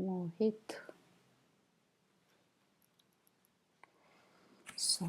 Mohit. So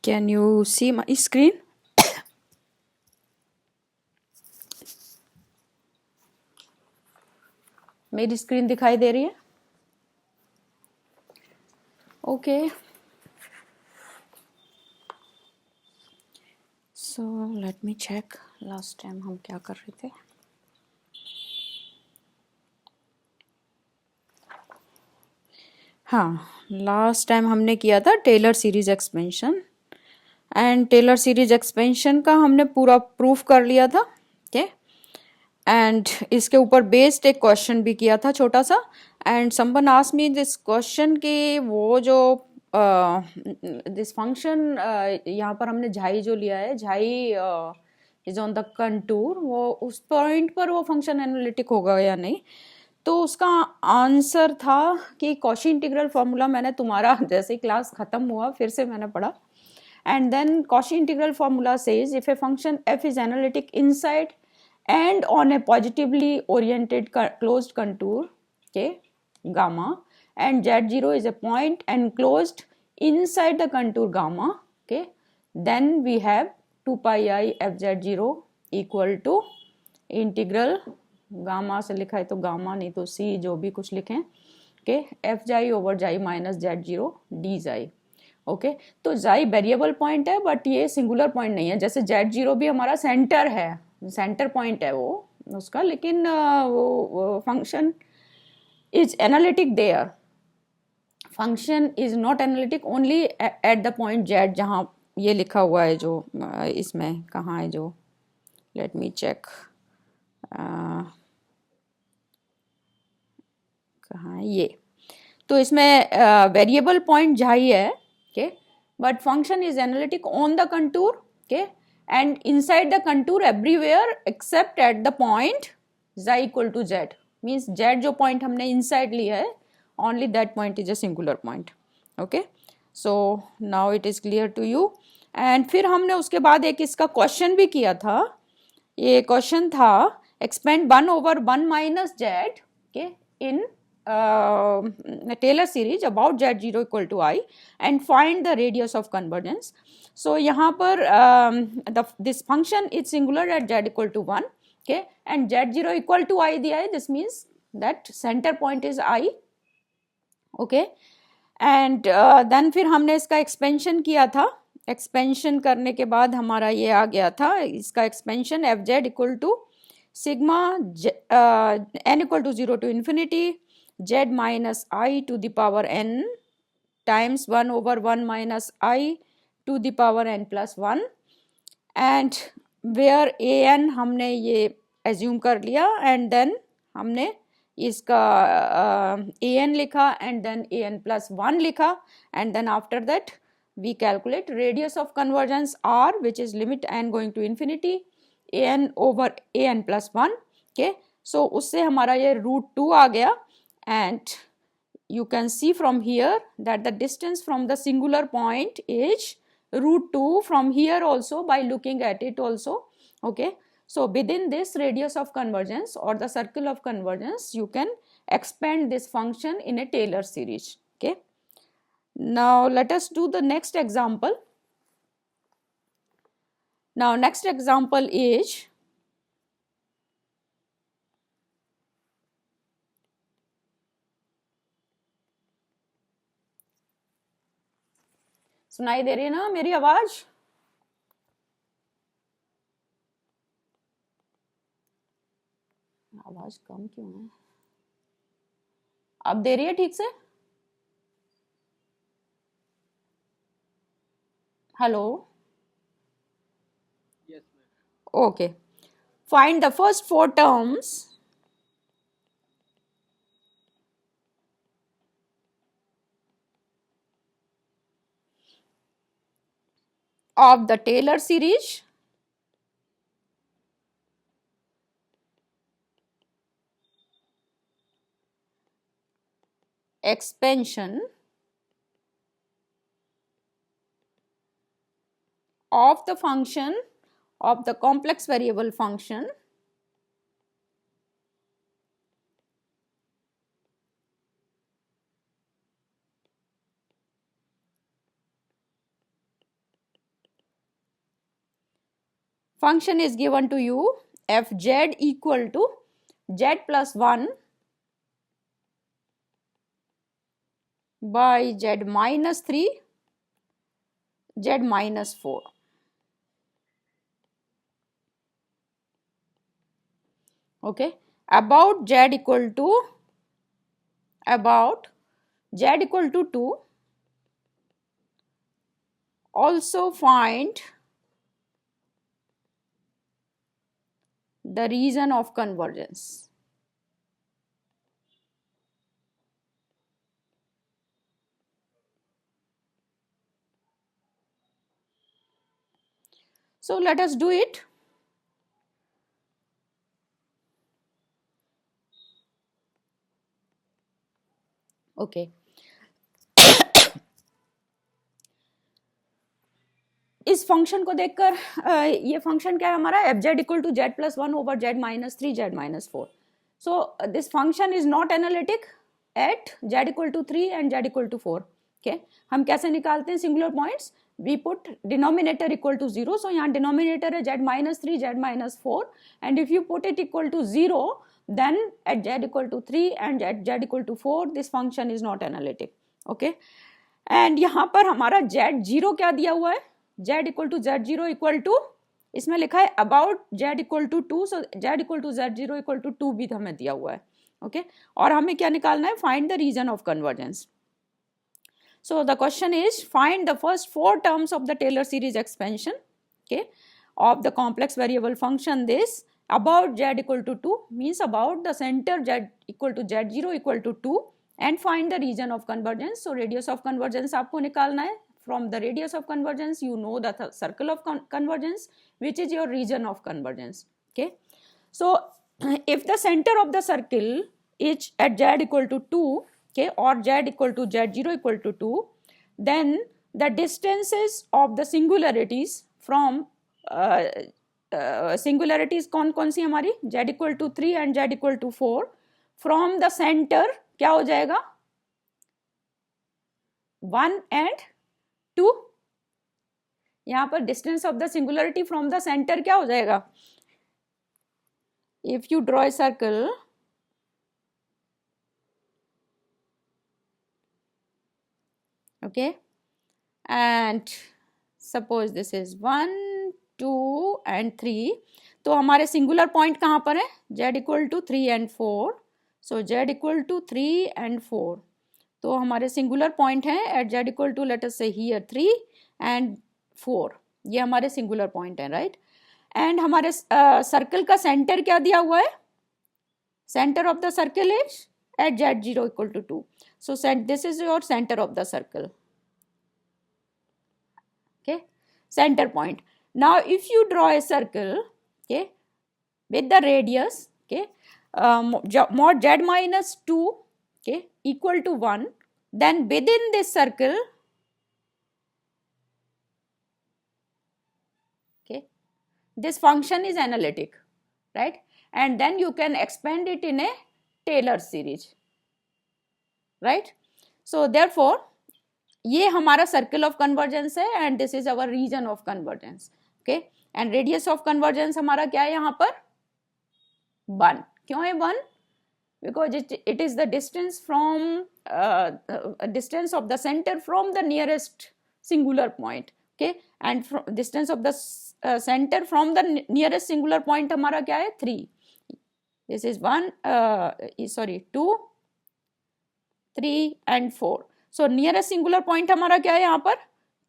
can you see my screen? मेरी screen दिखाई दे रही है? Okay. So let me check last time हम क्या कर रहे थे. हाँ, लास्ट टाइम हमने किया था Taylor series expansion, and Taylor series expansion का हमने पूरा प्रूफ कर लिया था. ओके. एंड इसके ऊपर बेस्ड एक क्वेश्चन भी किया था छोटा सा. And someone asked me this question कि वो जो दिस फंक्शन यहाँ पर हमने झाई जो लिया है, झाई इज ऑन द कंटूर, वो उस पॉइंट पर वो फंक्शन एनालिटिक होगा या नहीं. तो उसका आंसर था कि कॉशी इंटीग्रल फॉर्मूला मैंने तुम्हारा जैसे क्लास खत्म हुआ फिर से मैंने पढ़ा. And then Cauchy integral formula says if a function f is analytic inside and on a positively oriented closed contour, okay, gamma, and z0 is a point enclosed inside the contour gamma, okay, then we have 2 pi I fz0 equal to integral gamma से लिखा है तो gamma, नहीं तो सी, जो भी कुछ लिखें, okay, f जाई ओवर जाई माइनस z0 d जाई. ओके. तो जाई वेरिएबल पॉइंट है बट ये सिंगुलर पॉइंट नहीं है. जैसे z0 भी हमारा सेंटर है, सेंटर पॉइंट है वो उसका, लेकिन वो function is analytic there. Function is not analytic only at the point z, जहाँ ये लिखा हुआ है जो इसमें कहाँ है, जो लेट मी चेक कहाँ है ये. तो इसमें वेरिएबल पॉइंट जाई है. Okay. but function is analytic on the contour, okay, and inside the contour everywhere except at the point z equal to z, means z जो point हमने inside लिया है, only that point is a singular point. okay, so now it is clear to you. and फिर हमने उसके बाद एक इसका क्वेश्चन भी किया था. ये क्वेश्चन था expand 1 over 1 minus z, okay, in Taylor series about z0 equal to I and find the radius of convergence. So यहाँ पर this function is singular at z equal to 1, okay, and z0 equal to I दिया है. This means that center point is I, okay. and then फिर हमने इसका expansion किया था. Expansion करने के बाद हमारा ये आ गया था, इसका expansion F Z equal to sigma n equal to 0 to infinity z minus I to the power n times 1 over 1 minus I to the power n plus 1, and where an हमने ये assume कर लिया, and then हमने इसका an लिखा and then an plus 1 लिखा, and then after that we calculate radius of convergence r, which is limit n going to infinity an over an plus 1. okay, so उससे हमारा ये √2 आ गया. and you can see from here that the distance from the singular point is √2 from here also by looking at it also. okay, so within this radius of convergence or the circle of convergence you can expand this function in a Taylor series. okay, now let us do the next example. Now next example is सुनाई दे रही है ना मेरी आवाज? आवाज कम क्यों है? अब दे रही है ठीक से? Hello. Okay. find the first four terms of the Taylor series expansion of the function of the complex variable function function is given to you fz equal to z plus 1 by z minus 3 z minus 4. Okay, about z equal to 2, also find the region of convergence. So let us do it. Okay. इस function को देखकर ये function क्या है हमारा F Z equal to Z plus 1 over Z minus 3 Z minus 4. So this function is not analytic at Z equal to 3 and Z equal to 4. Okay, हम कैसे निकालते हैं singular points? We put denominator equal to 0. So यहाँ denominator है Z minus 3 Z minus 4 and if you put it equal to 0 then at z equal to 3 and at z equal to 4 this function is not analytic. Okay, and यहाँ पर हमारा z0 क्या दिया हुआ है? z equal to z0 equal to, इसमें लिखा है about z equal to 2, so z equal to z0 equal to 2 भी हमें दिया हुआ है. Okay, और हमें क्या निकालना है? Find the region of convergence. So the question is find the first four terms of the Taylor series expansion, okay, of the complex variable function this about z equal to 2 means about the center z equal to z0 equal to 2 and find the region of convergence. So radius of convergence आपको निकालना है. From the radius of convergence you know the circle of convergence which is your region of convergence. Okay, so if the center of the circle is at z equal to 2, okay, or z equal to z0 equal to 2, then the distances of the singularities from singularities कौन कौन सी हमारी? z equal to 3 and z equal to 4 from the centre क्या हो जाएगा? 1 and 2. यहां पर distance of the singularity from the centre क्या हो जाएगा? If you draw a circle, okay, and suppose this is 1 2 and 3, तो हमारे सिंगुलर पॉइंट कहाँ पर है? z equal to 3 and 4. So z equal to 3 and 4, तो हमारे सिंगुलर पॉइंट हैं at z equal to let us say here 3 and 4. ये हमारे सिंगुलर पॉइंट हैं, राइट? एंड हमारे सर्कल का सेंटर क्या दिया हुआ है? Centre of the circle is at z0 equal to 2. So this is your centre of the circle. Okay, centre point. Now if you draw a circle, okay, with the radius, okay, mod z minus 2, okay, equal to 1, then within this circle, okay, this function is analytic, right? And then you can expand it in a Taylor series, right? So therefore ये हमारा circle of convergence है and this is our region of convergence. Okay, and radius of convergence हमारा क्या है यहाँ पर? 1. क्यों है 1? Because it is the distance from distance of the centre from the nearest singular point. Okay, and distance of the centre from the nearest singular point हमारा क्या है? 3. This is 1 2 3 and 4. So nearest singular point हमारा क्या है यहाँ पर?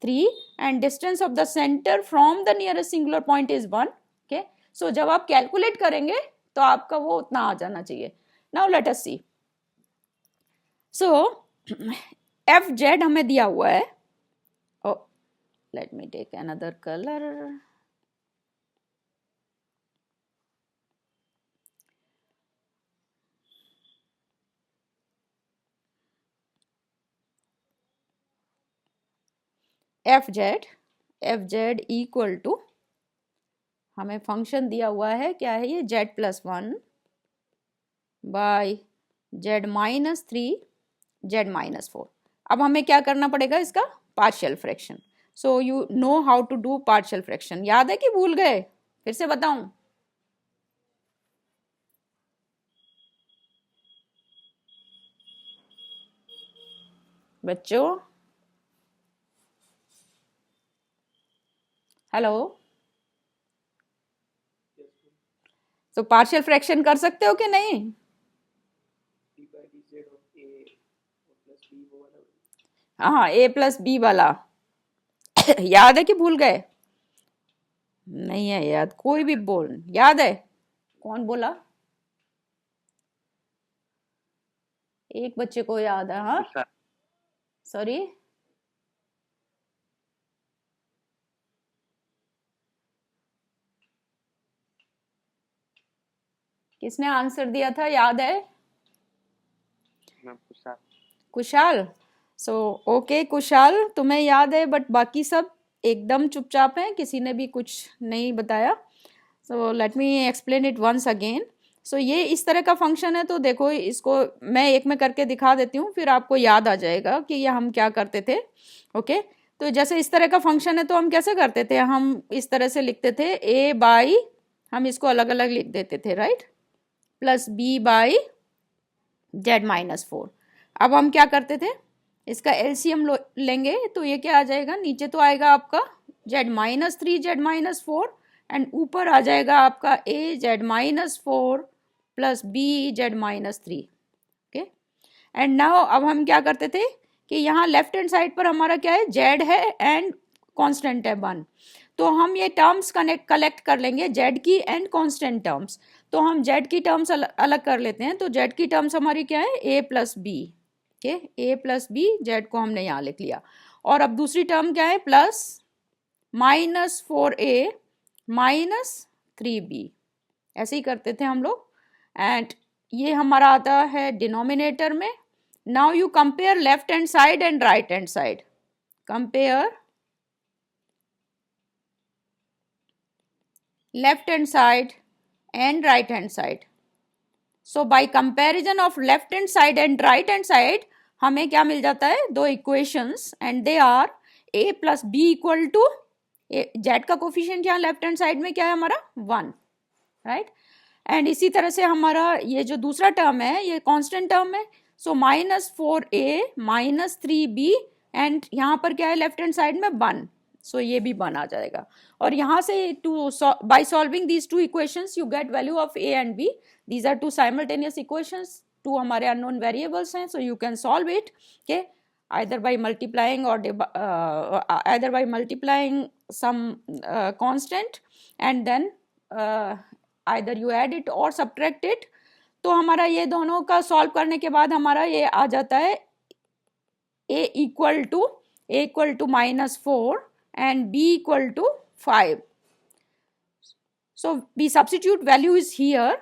3 and distance of the center from the nearest singular point is 1. Okay, सो जब आप कैलकुलेट करेंगे तो आपका वो उतना आ जाना चाहिए. नाउ लेट अस सी. सो एफ जेड हमें दिया हुआ है. oh let me take another color. F Z equal to, हमें फंक्शन दिया हुआ है, क्या है ये, Z plus 1 by Z minus 3 Z minus 4. अब हमें क्या करना पड़ेगा, इसका partial fraction. So you know how to do partial fraction. याद है कि भूल गए? फिर से बताऊं? बच्चों, हेलो. तो पार्शियल फ्रैक्शन कर सकते हो कि नहीं? हाँ, ए प्लस बी वाला. याद है कि भूल गए? नहीं है याद? कोई भी बोल, याद है? कौन बोला? एक बच्चे को याद है. हाँ, सॉरी. किसने आंसर दिया था, याद है? कुशाल. सो ओके कुशाल, तुम्हें याद है, बट बाकी सब एकदम चुपचाप हैं, किसी ने भी कुछ नहीं बताया. So let me explain it once again. So ये इस तरह का फंक्शन है. तो देखो, इसको मैं एक में करके दिखा देती हूँ, फिर आपको याद आ जाएगा कि ये हम क्या करते थे. ओके. तो जैसे इस तरह का फंक्शन है तो हम कैसे करते थे, हम इस तरह से लिखते थे ए बाई, हम इसको अलग अलग लिख देते थे, right, plus B by Z minus 4. अब हम क्या करते थे, इसका एलसीएम लेंगे तो ये क्या आ जाएगा, नीचे तो आएगा आपका Z minus 3 Z minus 4 and ऊपर आ जाएगा आपका A Z minus 4 plus B Z minus 3. Okay. And now अब हम क्या करते थे कि यहाँ लेफ्ट हैंड साइड पर हमारा क्या है, जेड है एंड कांस्टेंट है 1. तो हम ये टर्म्स कलेक्ट कर लेंगे, जेड की एंड कांस्टेंट टर्म्स. तो हम जेड की टर्म्स अलग कर लेते हैं. तो जेड की टर्म्स हमारी क्या है, ए प्लस बी. ए प्लस बी, जेड को हमने यहाँ लिख लिया. और अब दूसरी टर्म क्या है, plus minus 4a minus 3b. ऐसे ही करते थे हम लोग. एंड ये हमारा आता है डिनोमिनेटर में. Now you compare left hand side and right hand side. Compare left hand side and right hand side. So by comparison of left hand side and right hand side, हमें क्या मिल जाता है, दो equations and they are a plus b equal to, z का coefficient यहाँ left hand side में क्या है हमारा, 1, राइट. एंड इसी तरह से हमारा ये जो दूसरा टर्म है ये कांस्टेंट टर्म है. So minus 4a minus 3b and यहाँ पर क्या है लेफ्ट हैंड साइड में 1. सो ये भी 1 आ जाएगा. और यहाँ से by solving these two equations you get value of a and b. These are two simultaneous equations. two हमारे unknown variables हैं. So you can solve it, okay, either by multiplying or either by multiplying some constant and then either you add it or subtract it. तो हमारा ये दोनों का solve करने के बाद हमारा ये आ जाता है a equal to minus 4 and b equal to 5. So we substitute values here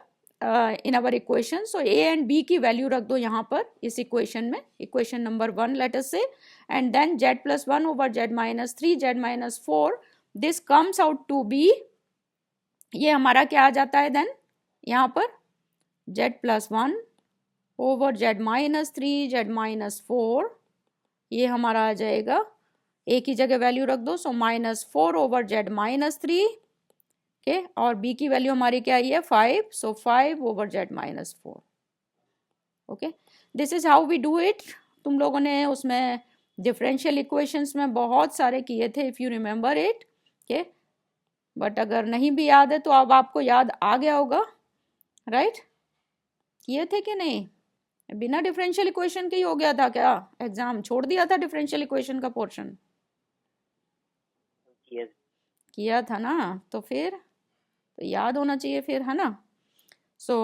in our equation. So a and b की वैल्यू रख दो यहाँ पर इस इक्वेशन में, equation number 1 let us say, and then z plus 1 over z minus 3 z minus 4. This comes out to be, ये हमारा क्या आ जाता है देन यहाँ पर, z plus 1 over z minus 3 z minus 4. ये हमारा आ जाएगा, a की जगह वैल्यू रख दो, so minus 4 over z minus 3. Okay. और b की वैल्यू हमारी क्या आई है, 5. So 5 over z minus 4. Okay. This is how we do it. तुम लोगों ने उसमें डिफरेंशियल इक्वेशंस में बहुत सारे किए थे, if you remember it. Okay. But अगर नहीं भी याद है तो अब आपको याद आ गया होगा, राइट. किए थे कि नहीं? बिना डिफरेंशियल इक्वेशन के ही हो गया था क्या एग्जाम? छोड़ दिया था डिफरेंशियल इक्वेशन का पोर्शन? किया था ना. तो फिर तो याद होना चाहिए फिर, है ना। सो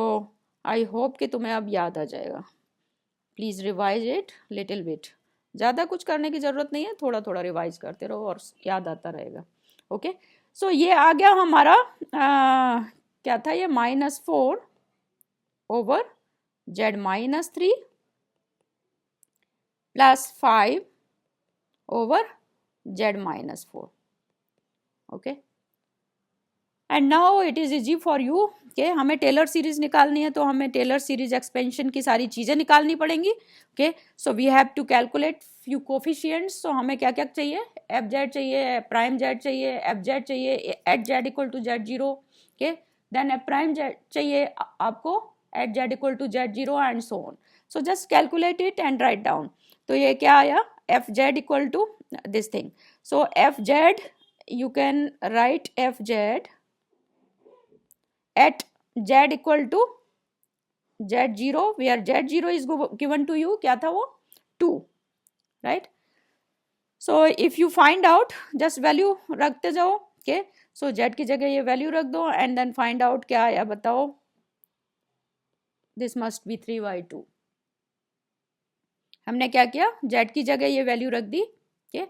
आई होप कि तुम्हें अब याद आ जाएगा। Please revise it little bit, ज़्यादा कुछ करने की ज़रूरत नहीं है, थोड़ा थोड़ा रिवाइज करते रहो और याद आता रहेगा। ओके, सो ये आ गया हमारा क्या था ये, -4 over z-3 plus 5 over z-4। Okay, and now it is easy for you कि हमें टेलर सीरीज निकालनी है, तो हमें टेलर सीरीज एक्सपेंशन की सारी चीज़ें निकालनी पड़ेंगी। Okay, so we have to calculate few coefficients. तो हमें क्या क्या चाहिए, एफ जेड चाहिए, प्राइम जेड चाहिए, एफ जेड चाहिए at Z equal to Z0। Okay, then F prime Z चाहिए आपको at Z equal to Z0 and so on. So just calculate it and write down. तो ये क्या आया, F Z equal to this thing. So F Z, you can write fz at z equal to z0 where z0 is given to you, क्या था वो, 2, right? so if you find out, just value रखते जाओ। okay, so z की जगह ये value रख दो and then find out क्या आया बताओ, this must be 3/2। हमने क्या किया, z की जगह ये value रख दी। okay,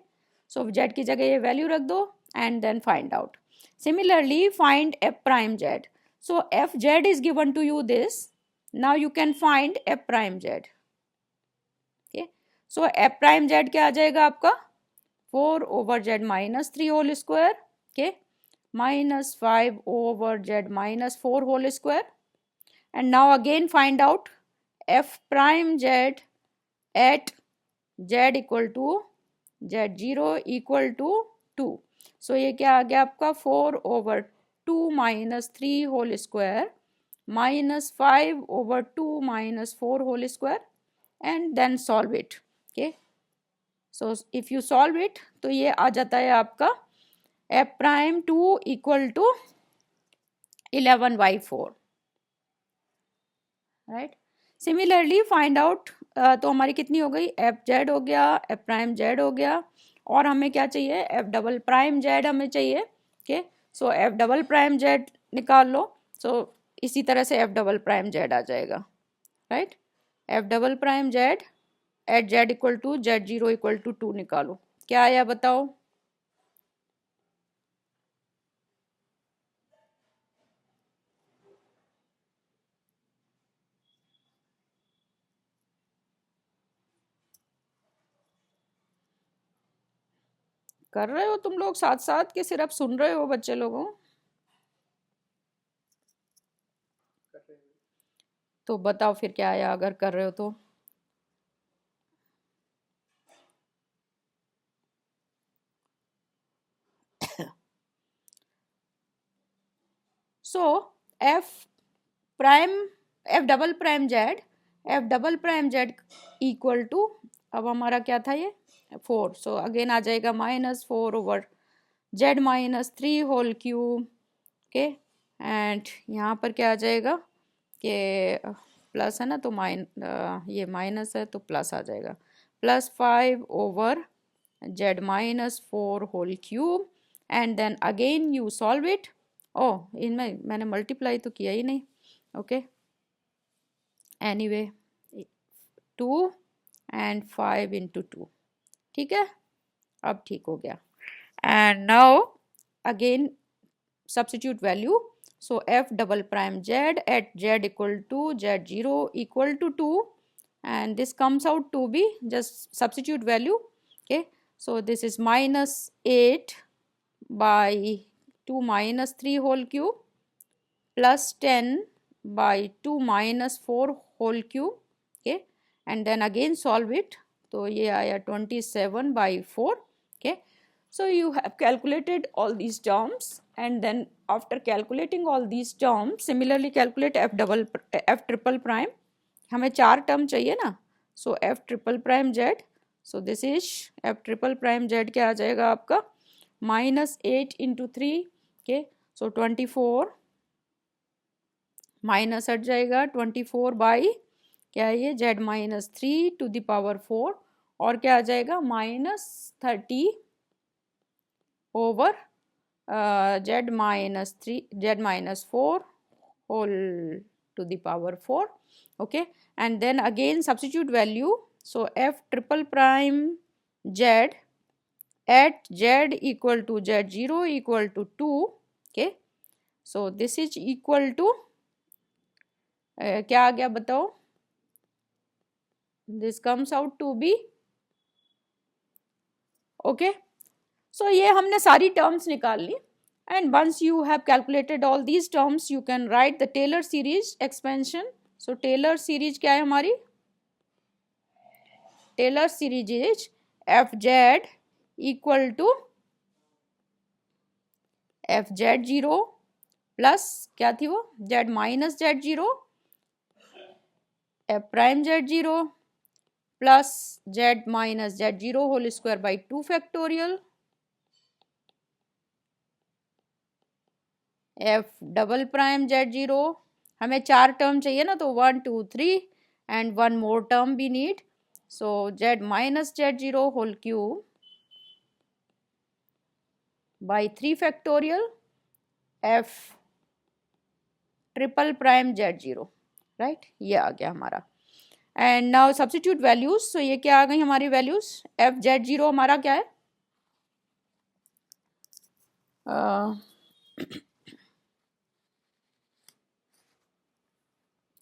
so z की जगह ये value रख दो and then find out। Similarly, find f prime z। So f z is given to you this. Now you can find f prime z। Okay, so f prime z क्या आ जाएगा आपका, 4 over z-3 whole square, okay, minus 5 over z-4 whole square। And now again find out f prime z at z equal to z0 equal to 2। सो ये क्या आ गया आपका, 4 over 2 minus 3 whole square minus 5 over 2 minus 4 whole square and then solve it। okay, so if you solve it तो ये आ जाता है आपका f prime 2 equal to 11/4, right? Similarly find out, तो हमारी कितनी हो गई, f z हो गया, f prime z हो गया, और हमें क्या चाहिए, f डबल प्राइम z हमें चाहिए। Okay, so f double prime z निकाल लो। सो इसी तरह से f डबल प्राइम z आ जाएगा, right. f double prime z at z equal to Z0 equal to 2 निकालो, क्या आया बताओ। कर रहे हो तुम लोग साथ साथ के सिर्फ सुन रहे हो बच्चे लोगों, तो बताओ फिर क्या आया अगर कर रहे हो तो। So f prime, f double prime Z, f double prime Z equal to, अब हमारा क्या था ये 4, सो अगेन आ जाएगा -4 over z-3 whole cube. Okay, and यहाँ पर क्या आ जाएगा कि प्लस है ना, तो ये माइनस है तो प्लस आ जाएगा, +5 over z-4 whole cube and then again you solve it. Oh, इनमें मैंने मल्टीप्लाई तो किया ही नहीं। ओके, एनीवे 2 एंड 5 into 2, ठीक है, अब ठीक हो गया। And now again substitute value, so f double prime z at z equal to Z0 equal to 2 and this comes out to be, just substitute value। okay, so this is -8 by 2 minus 3 whole cube plus 10 by 2 minus 4 whole cube। okay, and then again solve it, तो ये आया 27/4। okay, so you have calculated all these terms and then after calculating all these terms similarly calculate f triple prime। हमें 4 term चाहिए ना, so f triple prime z, so this is f triple prime z क्या आ जाएगा आपका, -8 into 3। okay, so 24 minus हट जाएगा 24 by क्या है ये z-3 to the power 4 और क्या आ जाएगा -30 over z minus 3 z minus 4 whole to the power 4. Okay, and then again substitute value. So f triple prime z at z equal to z0 equal to 2. Okay, so this is equal to क्या आ गया बताओ? This comes out to be okay. So ये हमने सारी terms निकाल ली, and once you have calculated all these terms you can write the Taylor series expansion. So Taylor series क्या है हमारी? Taylor series is fz equal to fz0 plus क्या थी वो, z minus z0 f prime z0 plus z minus z0 whole square by 2 factorial f double prime z0. हमें 4 term चाहिए ना, तो 1 2 3 एंड 1 मोर टर्म भी need. So z minus z0 whole cube by 3 factorial f triple prime z0. Right, ये आ गया हमारा. And now substitute values. So ये क्या आ गई हमारी वैल्यूज? f z0 हमारा क्या है?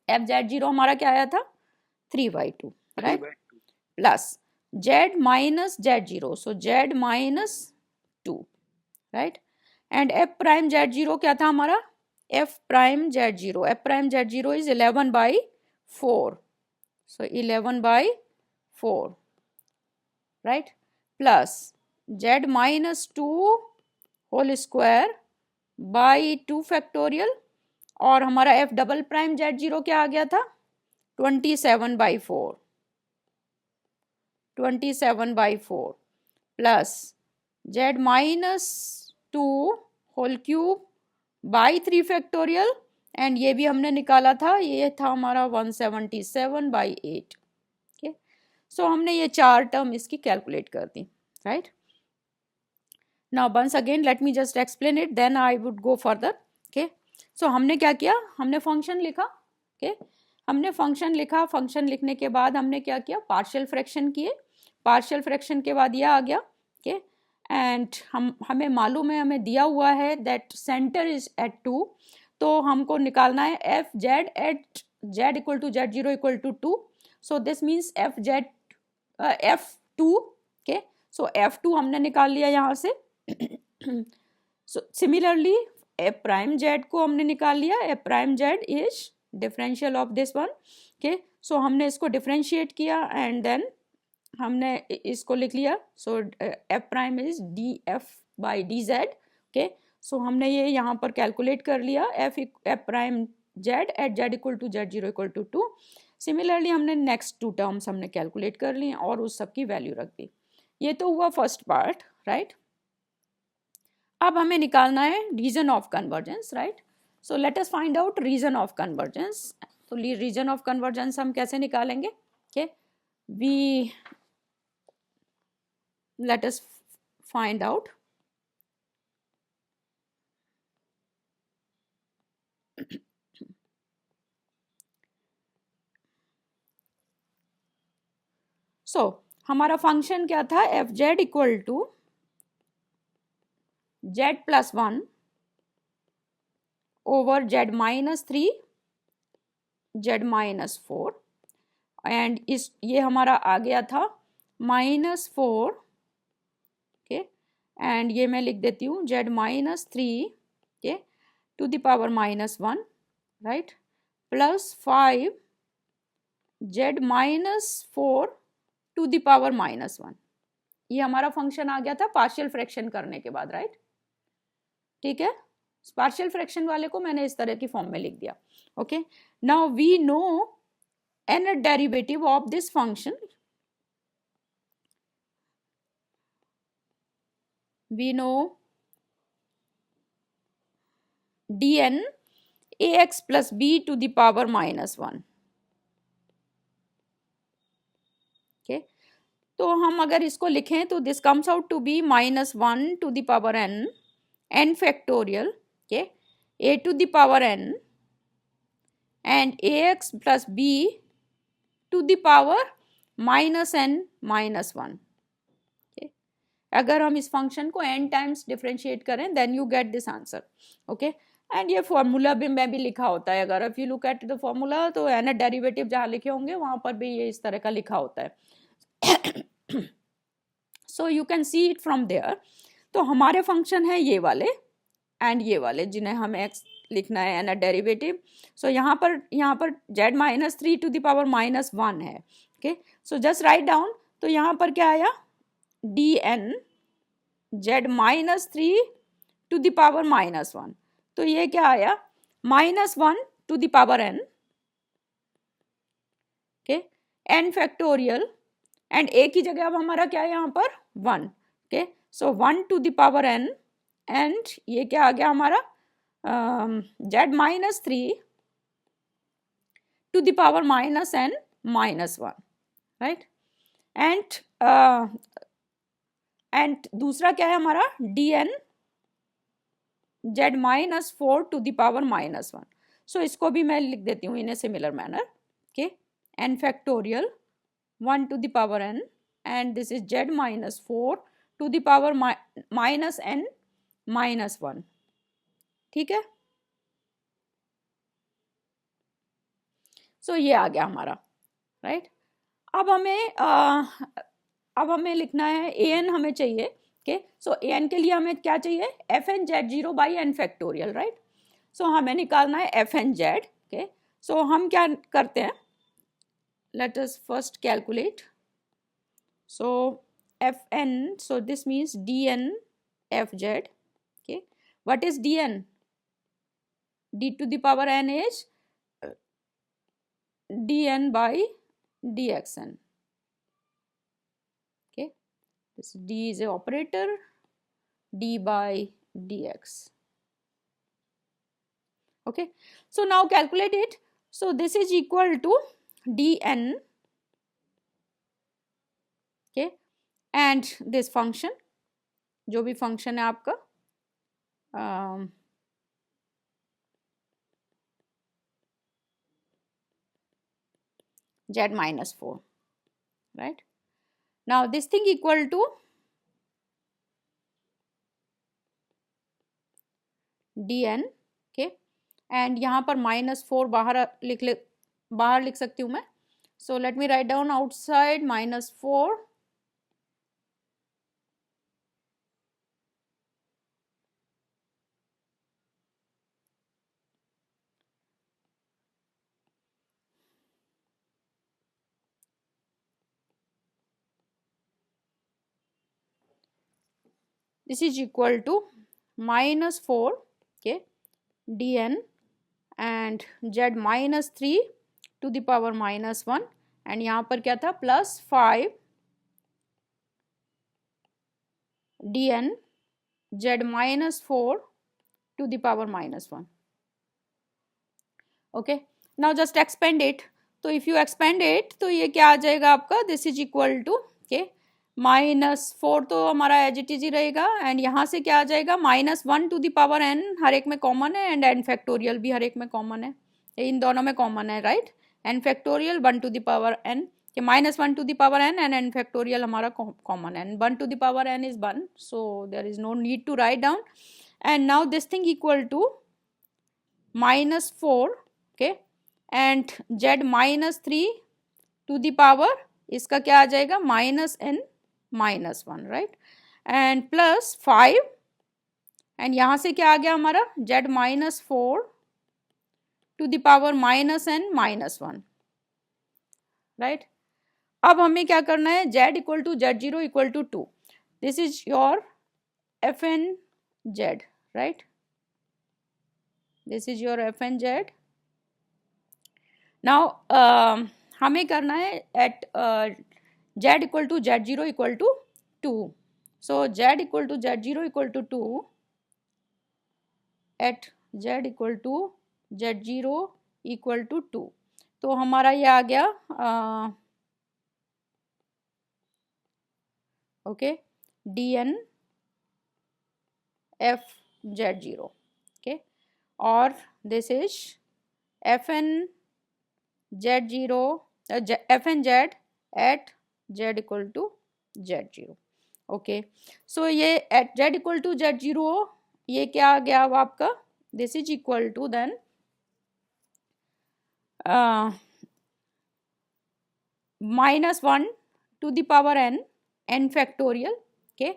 f z0 हमारा क्या आया था? 3/2. Right, plus z minus z0. So z minus 2. Right, and f prime z0 क्या था हमारा? f prime z0. f prime z0 is 11/4. So 11/4. Right, plus z minus 2 whole square by 2 factorial. और हमारा f double prime z0 क्या आ गया था? 27/4. 27/4 plus z minus 2 whole cube by 3 factorial. And ये भी हमने निकाला था, ये था हमारा 177/8. ओके, सो हमने ये 4 टर्म इसकी कैलकुलेट कर दी. Right, now once again let me just explain it, then I would go further. Okay, so हमने क्या किया? हमने फंक्शन लिखा. ओके, हमने फंक्शन लिखा. फंक्शन लिखने के बाद हमने क्या किया? पार्शियल फ्रैक्शन किए. पार्शियल फ्रैक्शन के बाद यह आ गया. ओके, एंड हमें मालूम है, हमें दिया हुआ है दैट सेंटर इज एट 2. तो हमको निकालना है F Z at Z equal to z0 equal to 2. So this means F Z f2. Okay, so f2 हमने निकाल लिया यहाँ से. So similarly F prime Z को हमने निकाल लिया. F prime Z is differential of this one. Okay, so हमने इसको डिफरेंशिएट किया एंड देन हमने इसको लिख लिया. So F prime is D F by D Z. Okay, so हमने ये यहाँ पर कैलकुलेट कर लिया. F prime Z at Z equal to z0 equal to 2. Similarly हमने नेक्स्ट 2 टर्म्स हमने कैलकुलेट कर ली और उस सब की वैल्यू रख दी. ये तो हुआ फर्स्ट पार्ट. राइट, अब हमें निकालना है region of convergence. Right, so let us find out region of convergence. तो रीजन ऑफ कन्वर्जेंस हम कैसे निकालेंगे? Okay, we let us find out. So हमारा फंक्शन क्या था? F Z equal to Z plus 1 over Z minus 3 Z minus 4. And इस ये हमारा आ गया था -4. ओके, एंड ये मैं लिख देती हूँ Z minus 3 okay to the power -1. Right, plus 5 Z minus 4 to the power -1. ये हमारा फंक्शन आ गया था पार्शियल फ्रैक्शन करने के बाद. राइट, ठीक है, पार्शियल फ्रैक्शन वाले को मैंने इस तरह की फॉर्म में लिख दिया. Okay, now we know N derivative of this function. we know dn ax plus b to the power -1. okay, तो हम अगर इसको लिखें तो this comes out to be -1 to the power n n factorial, okay, a to the power n and ax plus b to the power minus n minus 1. okay, अगर हम इस function को n टाइम्स डिफ्रेंशिएट करें then you get this answer. Okay, and ये formula भी में भी लिखा होता है. अगर if you look at the formula तो n डेरिवेटिव जहाँ लिखे होंगे वहां पर भी ये इस तरह का लिखा होता है. So you can see it from there. तो हमारे फंक्शन है ये वाले एंड ये वाले जिन्हें हमें x लिखना है एन डेरिवेटिव. सो यहाँ पर z minus 3 to the power minus 1 है. Okay, so just write down. तो यहाँ पर क्या आया, dn z minus 3 to the power minus 1. तो ये क्या आया, minus 1 to the power n. Okay, n factorial and a की जगह अब हमारा क्या है यहाँ पर 1. Okay, so 1 to the power n and ये क्या आ गया हमारा z minus 3 to the power minus n minus 1. Right, and दूसरा क्या है हमारा dn z minus 4 to the power minus 1. So इसको भी मैं लिख देती हूँ in a similar manner. Okay, n factorial 1 to the power n and this is z minus 4 to the power minus n minus 1. ठीक है, सो ये आ गया हमारा. राइट, अब हमें लिखना है an हमें चाहिए. ओके, सो an के लिए हमें क्या चाहिए, fn z0 by n factorial. Right, so हमें निकालना है fn z. ओके, सो हम क्या करते हैं, let us first calculate. So fn, so this means dn fz. Okay, what is dn? d to the power n is dn by dxn. Okay, this d is a operator, d by dx. Okay, so now calculate it. So this is equal to dn, okay, and this function, जो भी function है आपका z minus 4. right, now this thing equal to dn. okay, and यहाँ पर -4 बाहर लिख सकती हूँ मैं. So let me write down outside -4 this is equal to -4, okay, dn and z minus 3 to the power minus 1 and यहाँ पर क्या था +5 dn z minus 4 to the power minus 1. okay, now just expand it. तो if you expand it तो ये क्या आ जाएगा आपका, this is equal to, okay, -4 तो हमारा एज इट इज ही रहेगा एंड यहाँ से क्या आ जाएगा -1 टू द पावर n हर एक में कॉमन है एंड n फैक्टोरियल भी हर एक में कॉमन है, इन दोनों में कॉमन है. Right, n factorial 1 to the power n कि -1 to the power n and n factorial हमारा कॉमन है. 1 to the power n is 1, so there is no need to write down. And now this thing equal to -4, okay, and z minus 3 to the power इसका क्या आ जाएगा -n minus 1. Right, and +5 and यहाँ से क्या आ गया हमारा z minus 4 to the power -n minus 1. Right, अब हमें क्या करना है, z equal to z0 equal to 2. This is your fn z. Right, this is your fn z. Now हमें करना है at z equal to z0 equal to 2. So z equal to z0 equal to 2 at z equal to z0 equal to 2. तो हमारा ये आ गया okay dn f z0. Okay, or this is fn z0 fn z at z equal to z0. Okay, so ये at z equal to z0 ये क्या आ गया अब आपका, this is equal to then -1 to the power n factorial. Okay,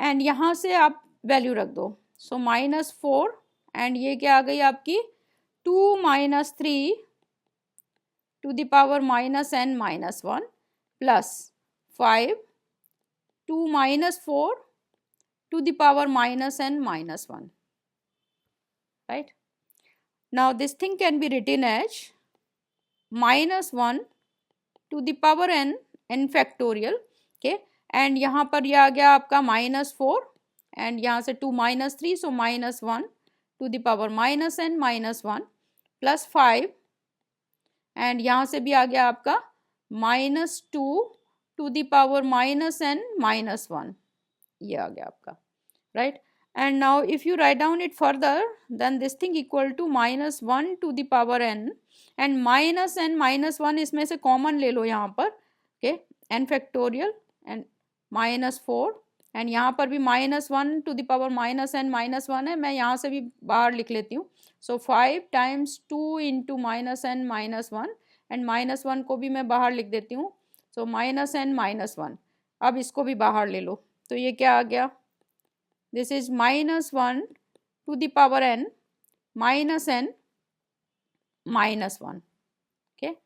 and यहाँ से आप वैल्यू रख दो. सो -4 एंड ये क्या आ गई आपकी 2 - 3 to the power -n -1 plus 5 2 - 4 to the power -n -1, right? Now this thing can be written as -1 to the power n factorial. Okay, and यहाँ पर यह आ गया आपका -4 एंड यहाँ से 2 - 3 सो -1 to the power -n -1 plus 5 and यहाँ से भी आ गया आपका -2 to the power -n -1, ये आ गया आपका, right? And now if you write down it further, then this thing equal to -1 to the power n and -n -1 इसमें से कॉमन ले लो यहाँ पर. okay, n factorial and -4 and यहाँ पर भी -1 टू द पावर -n -1 है, मैं यहाँ से भी बाहर लिख लेती हूँ. सो 5 टाइम्स 2 इंटू -n -1 एंड -1 को भी मैं बाहर लिख देती हूँ. सो -n -1, अब इसको भी बाहर ले लो, तो ये क्या आ गया, this is -1 to the power n -n -1. Okay,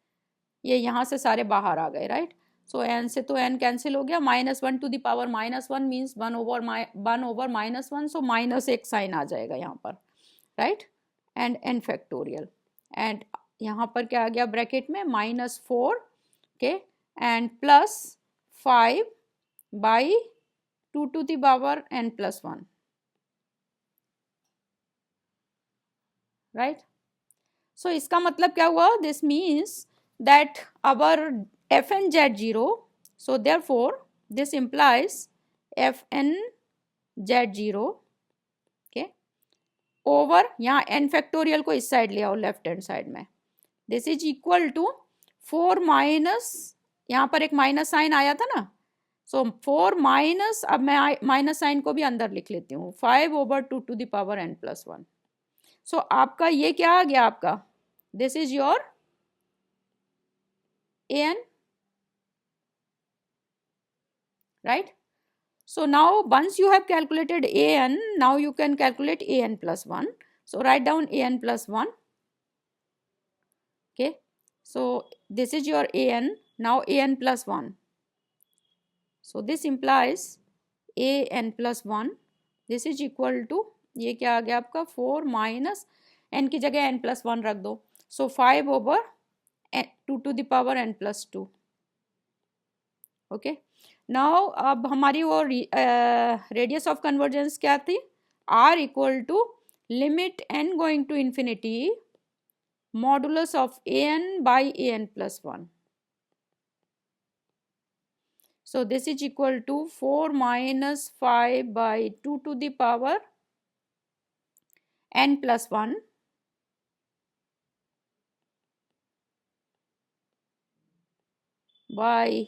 ये यहाँ से सारे बाहर आ गए, राइट? सो n से तो n कैंसिल हो गया, -1 to the power -1 means 1 over -1, so minus एक साइन आ जाएगा यहाँ पर, right? And n factorial and यहाँ पर क्या आ गया ब्रैकेट में -4. Okay, and plus 5 by 2 to the power n plus 1, right? So इसका मतलब क्या हुआ, this means that our fn z0, so therefore this implies fn z0, okay, over यहाँ n फैक्टोरियल को इस साइड ले आओ लेफ्ट हैंड साइड में, this is equal to 4 minus, यहाँ पर एक माइनस साइन आया था ना, सो 4 माइनस, अब मैं माइनस साइन को भी अंदर लिख लेती हूँ, 5 over 2 to the power n plus 1. So आपका ये क्या आ गया आपका, this is your an, right? So now once you have calculated an, now you can calculate an plus 1. So write down an plus 1. Okay, so this is your an, now an plus 1. So this implies an plus 1, this is equal to, ये क्या आ गया आपका 4 minus n की जगह n plus 1 रख दो, सो 5 over 2 to the power n plus 2. Okay, now अब हमारी वो रेडियस ऑफ कन्वर्जेंस क्या थी, r equal to limit n going to infinity modulus of an by an plus 1. So this is equal to 4 minus 5 by 2 to the power n plus 1 by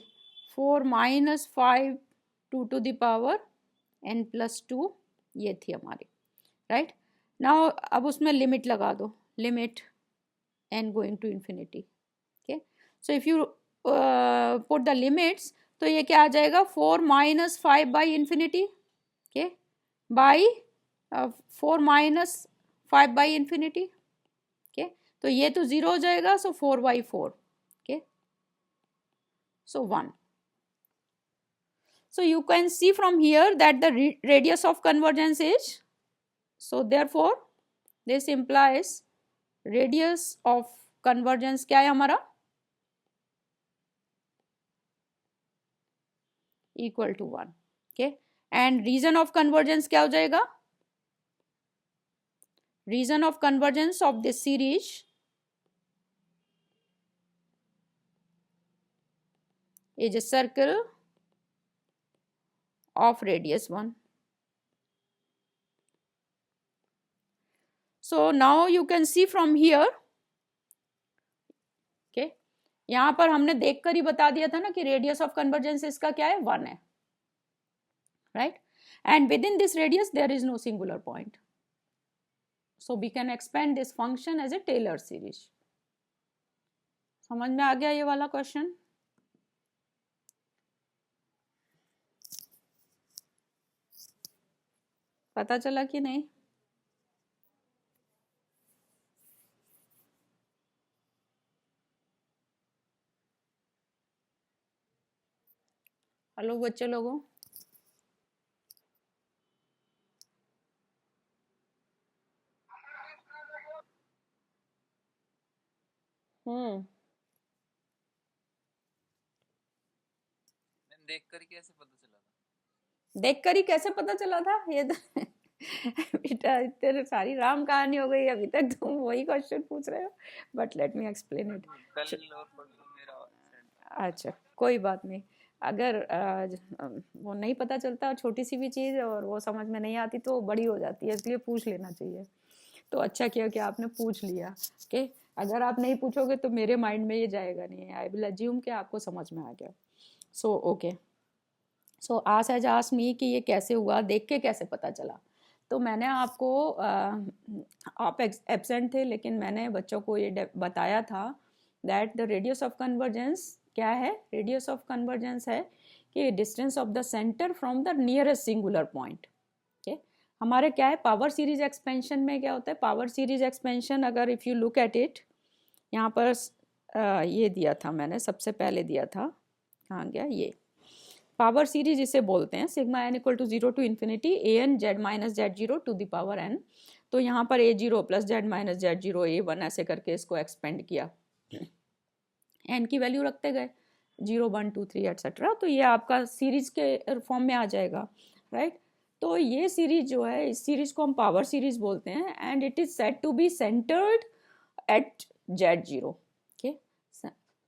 4 minus 5 2 to the power n plus 2, ये थी हमारी, right? Now अब उसमें limit लगा दो, limit n going to infinity. Okay, so if you put the limits, तो ये क्या आ जाएगा 4 minus 5 by infinity, okay, by 4 minus 5 by infinity. Okay, तो ये तो 0 हो जाएगा, so 4 by 4. Okay, so 1. So you can see from here that the radius of convergence is, so therefore this implies radius of convergence क्या है हमारा, equal to 1. okay, and region of convergence क्या हो जाएगा, region of convergence of this series is a circle of radius 1. So now you can see from here, okay, यहाँ पर हमने देखकर ही बता दिया था ना कि रेडियस ऑफ कन्वर्जेंस इसका क्या है, 1 है, right? And within this radius there is no singular point. So we can expand this function as a Taylor series. समझ में आ गया ये वाला क्वेश्चन? पता चला कि नहीं? हेलो बच्चे लोगों, देखकर ही कैसे पता चला था? देखकर ही कैसे पता चला था? ये तो बेटा तेरे सारी राम कहानी हो गई, अभी तक तुम वही क्वेश्चन पूछ रहे हो, but let me explain it. कल और परसों मेरा अच्छा कोई बात नहीं, अगर वो नहीं पता चलता छोटी सी भी चीज़ और वो समझ में नहीं आती तो बड़ी हो जाती है, इसलिए पूछ लेना चाहिए. तो अच्छा किया कि आपने पूछ लिया. कि अगर आप नहीं पूछोगे तो मेरे माइंड में ये जाएगा नहीं. आई विल अज्यूम कि आपको समझ में आ गया. So okay, so as has asked me कि ये कैसे हुआ, देख के कैसे पता चला. तो मैंने आपको आप एब्सेंट थे लेकिन मैंने बच्चों को ये बताया था that the radius of convergence क्या है. रेडियस ऑफ कन्वर्जेंस है कि distance of the centre from the nearest singular point. Okay, हमारे क्या है पावर सीरीज एक्सपेंशन में क्या होता है, पावर सीरीज एक्सपेंशन अगर if you look at it, यहाँ पर ये दिया था मैंने, सबसे पहले दिया था, कहाँ गया ये पावर सीरीज इसे बोलते हैं, sigma N equal to 0 to infinity A N Z minus Z zero to the power N. तो यहाँ पर A zero plus Z minus Z zero A one ऐसे करके इसको एक्सपेंड किया, एन की वैल्यू रखते गए 0 1 2 3 एट्सेट्रा. तो ये आपका सीरीज के फॉर्म में आ जाएगा, राइट? तो ये सीरीज जो है, इस सीरीज को हम पावर सीरीज बोलते हैं and it is said to be centred at z zero.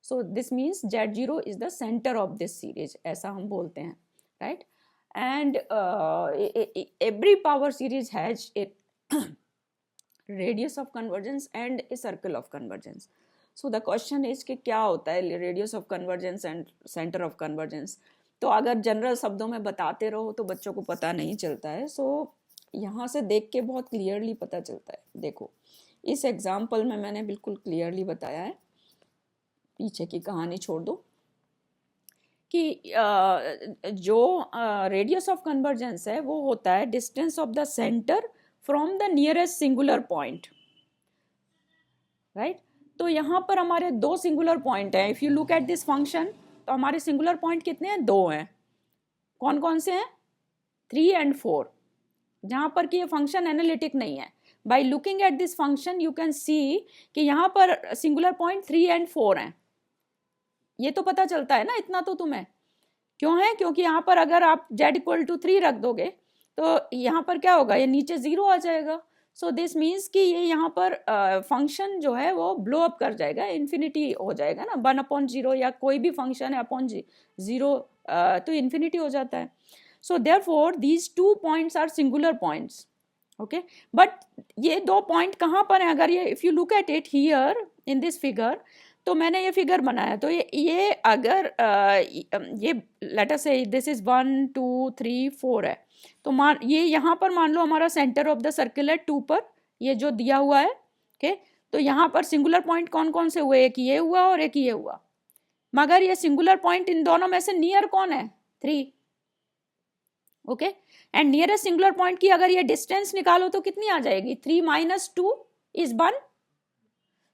So this means Z0 is the center of this series, ऐसा हम बोलते हैं, right? And every power series has a radius of convergence and a circle of convergence. So the question is कि क्या होता है radius of convergence and center of convergence? तो अगर जनरल शब्दों में बताते रहो तो बच्चों को पता नहीं चलता है. So यहाँ से देख के बहुत क्लियरली पता चलता है. देखो इस एग्जाम्पल में मैंने बिल्कुल क्लियरली बताया है, पीछे की कहानी छोड़ दो, कि जो रेडियस ऑफ कन्वर्जेंस है वो होता है distance of the centre from the nearest singular point, right? तो यहाँ पर हमारे दो सिंगुलर पॉइंट हैं. If you look at this function तो हमारे सिंगुलर पॉइंट कितने हैं, 2 हैं. कौन कौन से हैं, 3 and 4. जहाँ पर कि ये फंक्शन एनालिटिक नहीं है. By looking at this function you can सी कि यहाँ पर सिंगुलर पॉइंट 3 and 4 हैं. ये तो पता चलता है ना, इतना तो तुम्हें. क्यों है, क्योंकि यहाँ पर अगर आप z इक्वल टू 3 रख दोगे तो यहाँ पर क्या होगा, ये नीचे 0 आ जाएगा. सो दिस मीन्स कि ये यहाँ पर फंक्शन जो है वो ब्लो अप कर जाएगा, इन्फिनिटी हो जाएगा ना. 1/0 या कोई भी फंक्शन है अपॉन 0 तो इन्फिनिटी हो जाता है. So therefore these 2 points are singular points. Okay, but ये 2 पॉइंट कहाँ पर हैं, अगर ये if you look at it here in this figure, तो मैंने ये फिगर बनाया तो ये अगर ये लेट अस से दिस इज 1 2 3 4 है, तो मान ये यहाँ पर मान लो हमारा सेंटर ऑफ द सर्किल है 2 पर, ये जो दिया हुआ है. ओके, तो यहाँ पर सिंगुलर पॉइंट कौन कौन से हुए, एक ये हुआ और एक ये हुआ. मगर ये सिंगुलर पॉइंट इन दोनों में से नियर कौन है, 3. Okay, and nearest singular point की अगर ये डिस्टेंस निकालो तो कितनी आ जाएगी, 3 minus 2 is 1.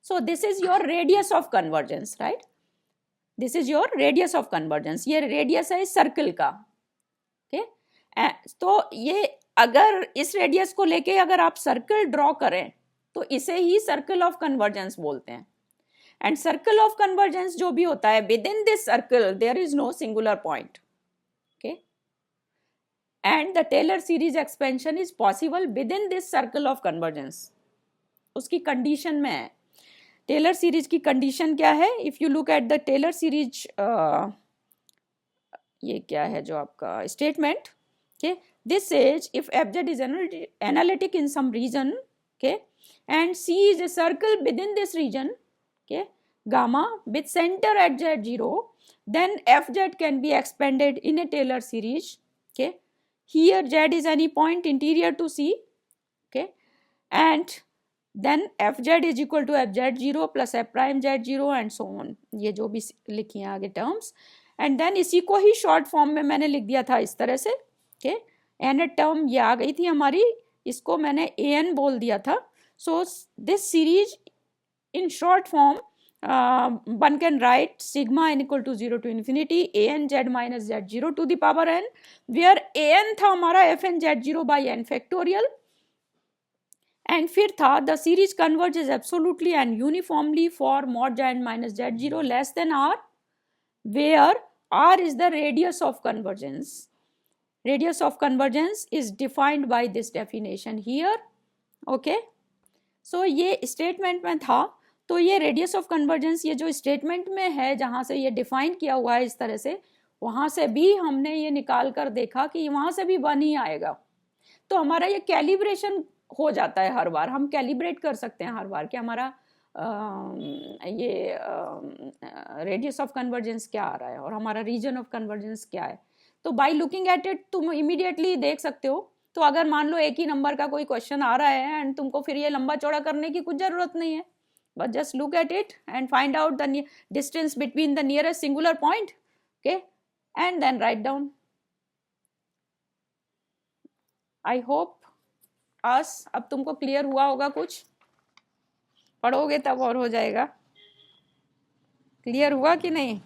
So this is your radius of convergence, right? This is your radius of convergence. ये radius है इस सर्कल का. okay? तो ये अगर इस रेडियस को लेके अगर आप सर्कल ड्रॉ करें तो इसे ही सर्कल ऑफ कन्वर्जेंस बोलते हैं. एंड सर्कल ऑफ कन्वर्जेंस जो भी होता है, within this circle there is no singular point. Okay, and the Taylor series expansion is possible within this circle of convergence. उसकी कंडीशन में है. Taylor series की कंडीशन क्या है, if you look at the Taylor series, ये क्या है जो आपका statement, okay, this says if fz is analytic in some region, okay, and C is a circle within this region, okay, gamma with center at z0, then fz can be expanded in a Taylor series, okay. Here z is any point interior to C, okay, and then fz is equal to fz0 plus f prime z0 and so on, ये जो भी लिखी हैं आगे terms, and then इसी को ही short form में मैंने लिख दिया था इस तरह से, okay, nth term ये आ गई थी हमारी, इसको मैंने an बोल दिया था. So this series in short form one can write sigma n equal to 0 to infinity an z minus z0 to the power n, where an था हमारा fn z0 by n factorial, and फिर था the series converges absolutely and uniformly for mod z minus z0 less than r, where r is the radius of convergence. Radius of convergence is defined by this definition here, okay. So ये statement में था, तो ये radius of convergence ये जो statement में है जहाँ से ये define किया हुआ है इस तरह से, वहाँ से भी हमने ये निकाल कर देखा कि वहाँ से भी 1 ही आएगा. तो हमारा ये कैलिब्रेशन हो जाता है हर बार, हम कैलिब्रेट कर सकते हैं हर बार कि हमारा ये रेडियस ऑफ कन्वर्जेंस क्या आ रहा है और हमारा रीजन ऑफ कन्वर्जेंस क्या है. तो बाय लुकिंग एट इट तुम इमीडिएटली देख सकते हो. तो अगर मान लो एक ही नंबर का कोई क्वेश्चन आ रहा है एंड तुमको फिर ये लंबा चौड़ा करने की कुछ जरूरत नहीं है, but just look at it and find out the distance between the nearest singular point, okay, and then write down. I hope आज अब तुमको क्लियर हुआ होगा, कुछ पढ़ोगे तब और हो जाएगा. क्लियर हुआ कि नहीं?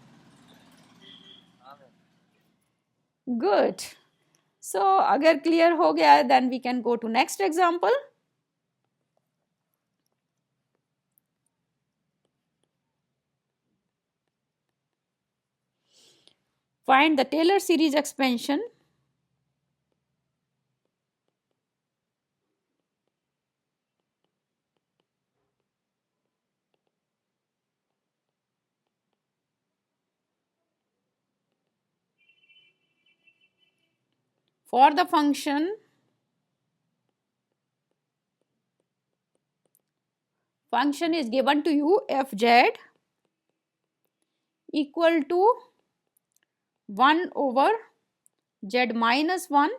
गुड. सो अगर क्लियर हो गया है then we can go to next example. Find the Taylor series expansion for the function is given to you fz equal to 1 over z minus 1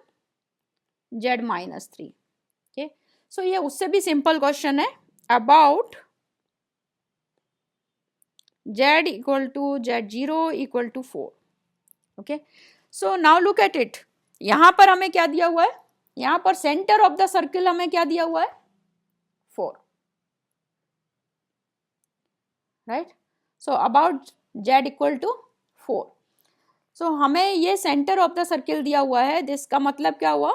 z minus 3, okay. So ये उससे भी simple question है about z equal to z0 equal to 4, okay. So now look at it. यहां पर हमें क्या दिया हुआ है, यहां पर सेंटर ऑफ द सर्किल हमें क्या दिया हुआ है, 4, right. So about z equal to 4. So हमें ये सेंटर ऑफ द सर्किल दिया हुआ है, जिसका मतलब क्या हुआ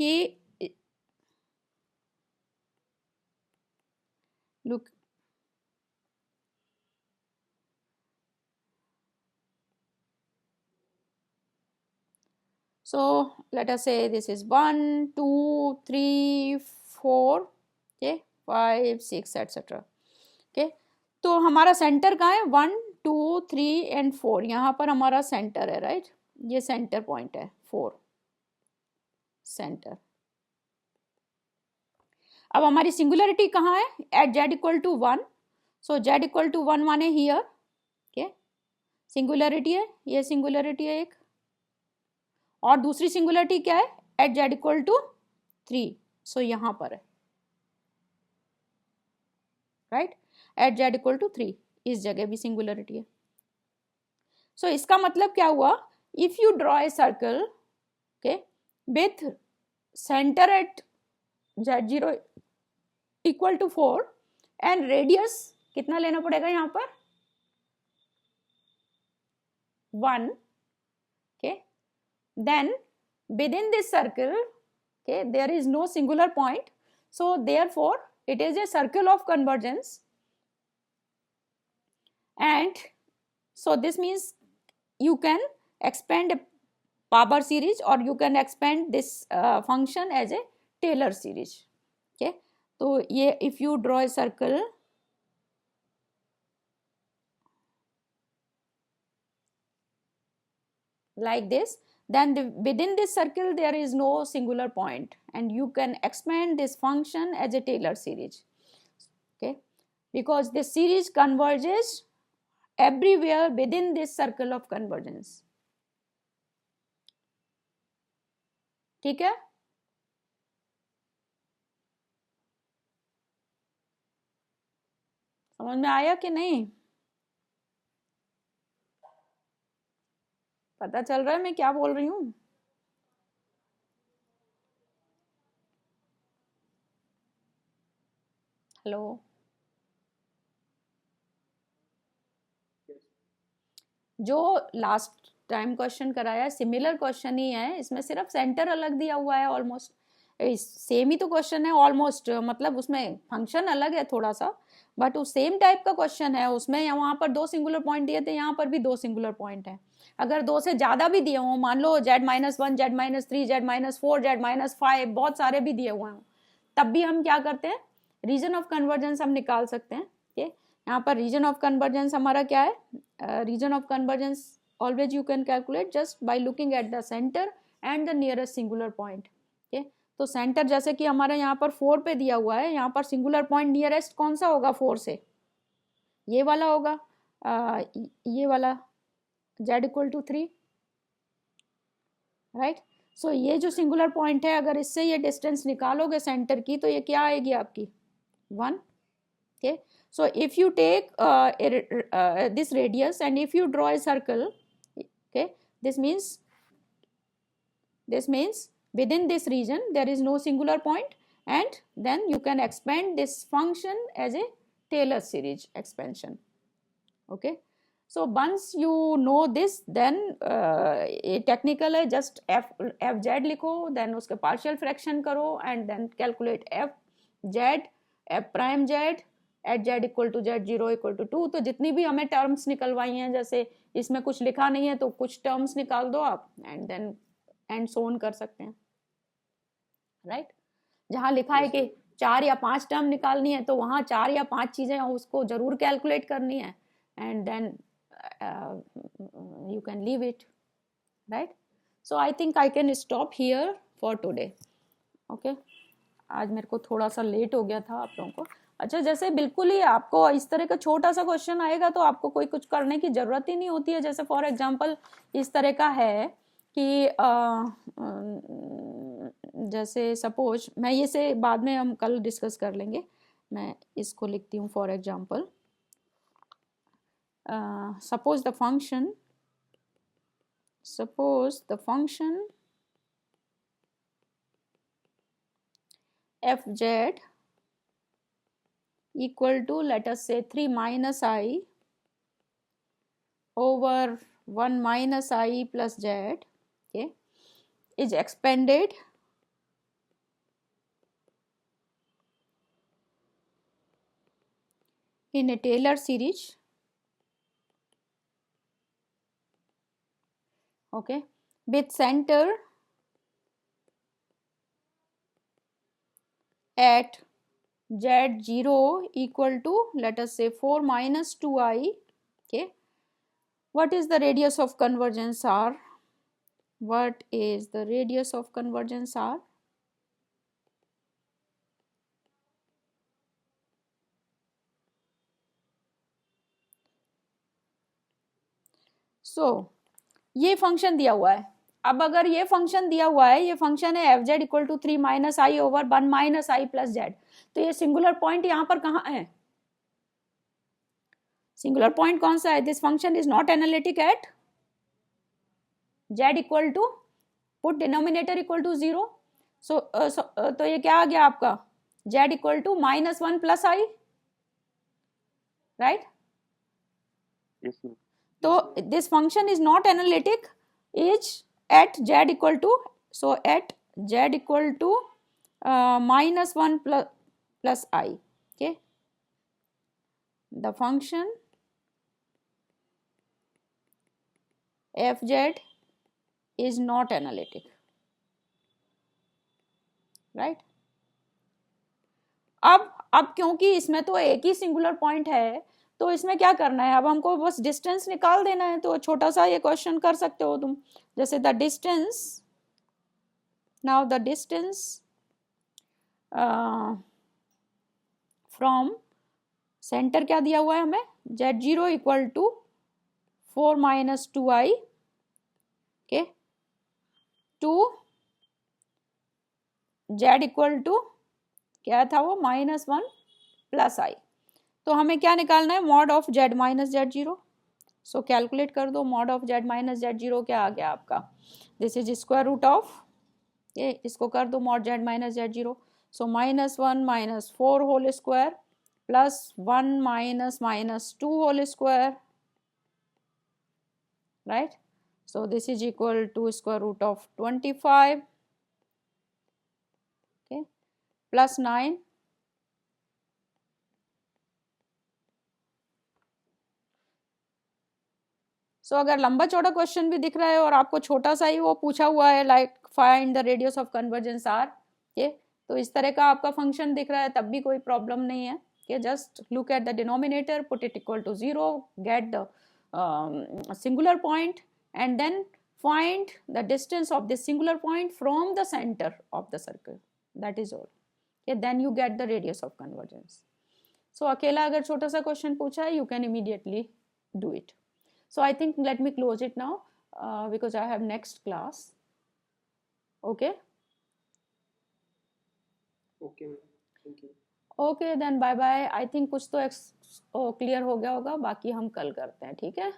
कि look so let us say this is 1 2 3 4, okay, 5 6 etc, okay. तो हमारा सेंटर कहाँ है, 1 2 3 एंड 4, यहाँ पर हमारा सेंटर है, राइट. ये सेंटर पॉइंट है 4 सेंटर. अब हमारी सिंगुलरिटी कहाँ है, at z equal to 1. So z equal to 1 माने हियर, ओके, सिंगुलरिटी है, ये सिंगुलरिटी है एक, और दूसरी सिंगुलरिटी क्या है, at z equal to 3. So यहाँ पर है, right, at z equal to 3, इस जगह भी सिंगुलरिटी है. सो इसका मतलब क्या हुआ, if you draw a circle, okay, with centre at z0 equal to 4 and radius कितना लेना पड़ेगा यहाँ पर, 1, okay, then within this circle, okay, there is no singular point, so therefore it is a circle of convergence, and so this means you can expand a power series or you can expand this function as a Taylor series, okay. तो ये if you draw a circle like this, then within this circle there is no singular point, and you can expand this function as a Taylor series. Okay, because this series converges everywhere within this circle of convergence. ठीक है, समझ में आया कि नहीं? पता चल रहा है मैं क्या बोल रही हूँ? हेलो, जो लास्ट टाइम क्वेश्चन कराया सिमिलर क्वेश्चन ही है, इसमें सिर्फ सेंटर अलग दिया हुआ है, ऑलमोस्ट सेम ही तो क्वेश्चन है ऑलमोस्ट, मतलब उसमें फंक्शन अलग है थोड़ा सा, बट उस सेम टाइप का क्वेश्चन है। उसमें वहां पर 2 सिंगुलर पॉइंट दिए थे, यहाँ पर भी 2 सिंगुलर पॉइंट है। अगर 2 से ज्यादा भी दिए हों, मान लो z-1, z-3, z-4, z-5, बहुत सारे भी दिए हुए हों, तब भी हम क्या करते हैं, रीजन ऑफ कन्वर्जेंस हम निकाल सकते हैं। यहाँ पर रीजन ऑफ कन्वर्जेंस हमारा क्या है, region of convergence always you can calculate just by looking at the centre and the nearest singular point. तो सेंटर जैसे कि हमारा यहाँ पर 4 पे दिया हुआ है, यहाँ पर सिंगुलर पॉइंट नियरेस्ट कौन सा होगा 4 से, ये वाला होगा, ये वाला z=3, राइट। सो ये जो सिंगुलर पॉइंट है, अगर इससे ये डिस्टेंस निकालोगे सेंटर की, तो ये क्या आएगी आपकी 1। okay, so if you take this radius and if you draw a circle, okay, this means within this region there is no singular point, and then you can expand this function as a Taylor series expansion. Okay, so once you know this, then ये technical है, just fz लिखो, then उसके partial fraction करो, and then calculate fz f prime z at z=z0=2। तो जितनी भी हमें terms निकलवाई हैं, जैसे इसमें कुछ लिखा नहीं है तो कुछ टर्म्स निकाल दो आप, and then and so on कर सकते हैं, राइट। जहां लिखा है कि 4 या 5 टर्म निकालनी है, तो वहां 4 या 5 चीजें उसको जरूर कैलकुलेट करनी है, and then you can leave it, right. So I think I can stop here for today. Okay, आज मेरे को थोड़ा सा लेट हो गया था आप लोगों को। अच्छा, जैसे बिल्कुल ही आपको इस तरह का छोटा सा क्वेश्चन आएगा तो आपको कोई कुछ करने की जरूरत ही नहीं होती है। जैसे फॉर एग्जांपल इस तरह का है कि जैसे सपोज, मैं ये से बाद में हम कल डिस्कस कर लेंगे, मैं इसको लिखती हूँ for example, suppose the function fz equal to, let us say, 3 minus I over 1 minus I plus z, okay, is expanded in a Taylor series, okay, with center at z0 equal to, let us say, 4 minus 2i, okay. What is the radius of convergence r? What is the radius of convergence r? So ये function दिया हुआ है। अब अगर ये function दिया हुआ है, ये फंक्शन है fz equal to 3 minus i over 1 minus i plus z, तो ये सिंगुलर पॉइंट यहाँ पर कहाँ है? सिंगुलर पॉइंट कौन सा है? This function is not analytic at z equal to, put denominator equal to 0, तो ये क्या आ गया आपका z equal to -1 plus I, right. तो this function is not analytic is at z equal to, so at z equal to -1 plus I, okay. The function fz is not analytic, right. अब क्योंकि इसमें तो एक ही singular point है, तो इसमें क्या करना है, अब हमको बस डिस्टेंस निकाल देना है। तो छोटा सा ये क्वेश्चन कर सकते हो तुम, जैसे the distance, now the distance from centre क्या दिया हुआ है हमें, z0 equal to 4 minus 2i के टू z इक्वल टू क्या था वो -1 प्लस i। तो हमें क्या निकालना है, mod of z minus z0। So calculate कर दो, mod of z minus z0 क्या आ गया आपका, this is square root of, ये इसको कर दो मॉड z माइनस z0। सो -1 minus 4 whole square plus 1 minus -2 whole square, right? So this is equal to square root of 25, okay, plus 9 सो अगर लंबा चौड़ा क्वेश्चन भी दिख रहा है और आपको छोटा सा ही वो पूछा हुआ है, like find the radius of convergence r, ये तो इस तरह का आपका फंक्शन दिख रहा है तब भी कोई प्रॉब्लम नहीं है, कि just look at the denominator, put it equal to 0, get the singular point and then find the distance of this singular point from the center of the circle, that is all, okay, then you get the radius of convergence. So अकेला अगर छोटा सा question पूछा है, you can immediately do it. So I think let me close it now because I have next class. Okay? Okay, thank you. Okay, then bye bye. I think कुछ तो clear हो गया होगा, बाकी हम कल करते हैं, ठीक है?